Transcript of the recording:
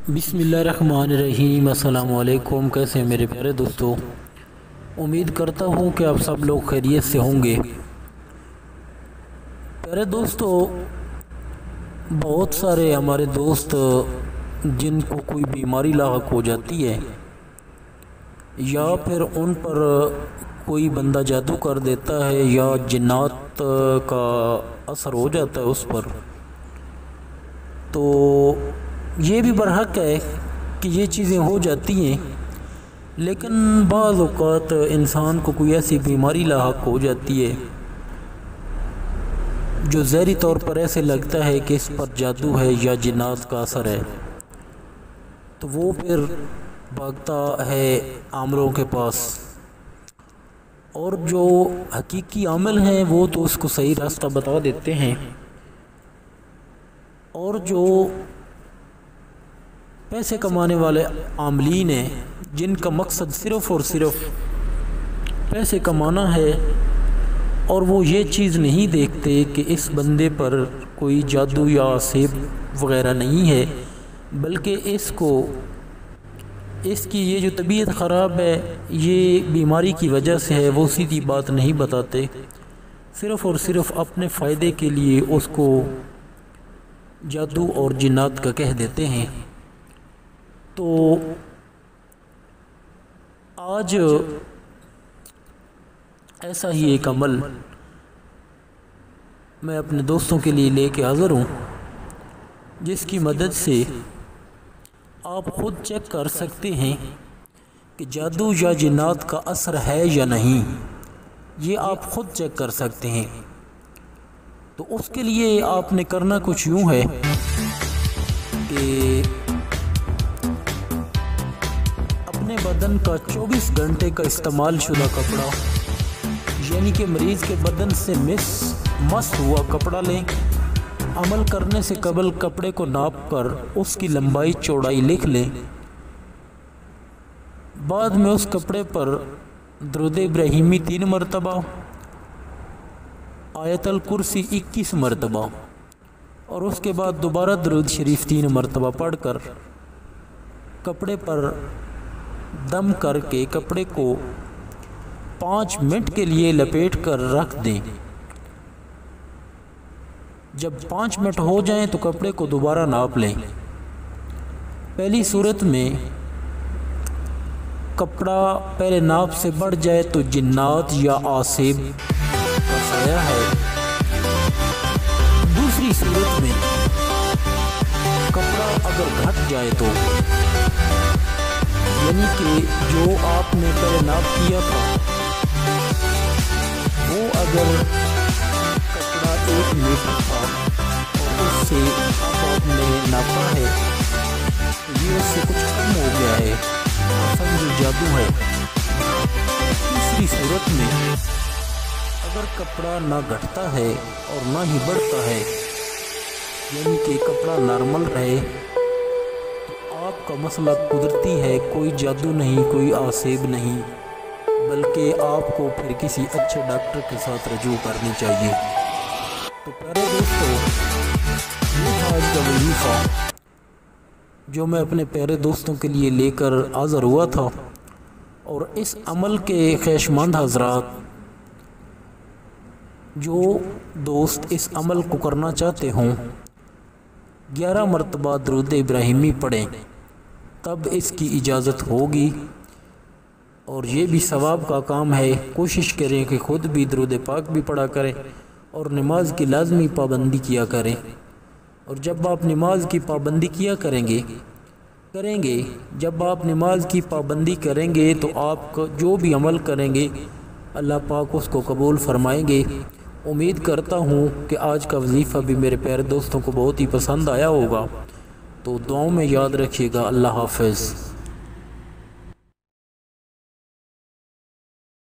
بسم اللہ الرحمن الرحیم۔ السلام علیکم، کیسے ہیں میرے پیارے دوستو؟ امید کرتا ہوں کہ آپ سب لوگ خیریت سے ہوں گے۔ پیارے دوستو، بہت سارے ہمارے دوست جن کو کوئی بیماری لاحق ہو جاتی ہے یا پھر ان پر کوئی بندہ جادو کر دیتا ہے یا جنات کا اثر ہو جاتا ہے اس پر، تو یہ بھی برحق ہے کہ یہ چیزیں ہو جاتی ہیں، لیکن بعض اوقات انسان کو کوئی ایسی بیماری لاحق ہو جاتی ہے جو ظاہری طور پر ایسے لگتا ہے کہ اس پر جادو ہے یا جنات کا اثر ہے، تو وہ پھر بھاگتا ہے عاملوں کے پاس، اور جو حقیقی عامل ہیں وہ تو اس کو صحیح راستہ بتا دیتے ہیں، اور جو پیسے کمانے والے عاملین ہیں جن کا مقصد صرف اور صرف پیسے کمانا ہے، اور وہ یہ چیز نہیں دیکھتے کہ اس بندے پر کوئی جادو یا سیب وغیرہ نہیں ہے، بلکہ اس کی یہ جو طبیعت خراب ہے یہ بیماری کی وجہ سے ہے، وہ سیدھی بات نہیں بتاتے، صرف اور صرف اپنے فائدے کے لیے اس کو جادو اور جنات کا کہہ دیتے ہیں۔ تو آج ایسا ہی ایک عمل میں اپنے دوستوں کے لیے لے کے حاضر ہوں، جس کی مدد سے آپ خود چیک کر سکتے ہیں کہ جادو یا جنات کا اثر ہے یا نہیں، یہ آپ خود چیک کر سکتے ہیں۔ تو اس کے لیے آپ نے کرنا کچھ یوں ہے کہ اپنے بدن کا 24 گھنٹے کا استعمال شدہ کپڑا، یعنی کہ مریض کے بدن سے مس ہوا کپڑا لیں، عمل کرنے سے قبل کپڑے کو ناپ کر اس کی لمبائی چوڑائی لکھ لیں، بعد میں اس کپڑے پر درود ابراہیمی 3 مرتبہ، آیت الکرسی 21 مرتبہ، اور اس کے بعد دوبارہ درود شریف 3 مرتبہ پڑھ کر کپڑے پر دم کر کے کپڑے کو 5 منٹ کے لیے لپیٹ کر رکھ دیں۔ جب 5 منٹ ہو جائیں تو کپڑے کو دوبارہ ناپ لیں۔ پہلی صورت میں کپڑا پہلے ناپ سے بڑھ جائے تو جنات یا آسیب کا سایہ ہے۔ دوسری صورت میں کپڑا اگر گھٹ جائے تو، یعنی کہ جو آپ نے پہلے ناپ کیا تھا وہ اگر کپڑا 1 میٹر تھا اور اس سے آپ نے ناپا ہے تو یہ اس سے کچھ کم ہو گیا ہے، سمجھو جادو ہے۔ تیسری صورت میں اگر کپڑا نہ گھٹتا ہے اور نہ ہی بڑھتا ہے، یعنی کہ کپڑا نارمل رہے، آپ کا مسئلہ قدرتی ہے، کوئی جادو نہیں، کوئی آسیب نہیں، بلکہ آپ کو پھر کسی اچھے ڈاکٹر کے ساتھ رجوع کرنی چاہیے۔ تو پیارے دوستو، یہ تھا آج کا وظیفہ جو میں اپنے پیارے دوستوں کے لیے لے کر حاضر ہوا تھا، اور اس عمل کے خواہشمند حضرات جو دوست اس عمل کو کرنا چاہتے ہوں 11 مرتبہ درود ابراہیمی پڑھیں، تب اس کی اجازت ہوگی، اور یہ بھی ثواب کا کام ہے۔ کوشش کریں کہ خود بھی درود پاک بھی پڑھا کریں اور نماز کی لازمی پابندی کیا کریں، اور جب آپ نماز کی پابندی کیا کریں گے، جب آپ نماز کی پابندی کریں گے تو آپ کو جو بھی عمل کریں گے اللہ پاک اس کو قبول فرمائیں گے۔ امید کرتا ہوں کہ آج کا وظیفہ بھی میرے پیارے دوستوں کو بہت ہی پسند آیا ہوگا، تو دعاؤں میں یاد رکھیے گا۔ اللہ حافظ۔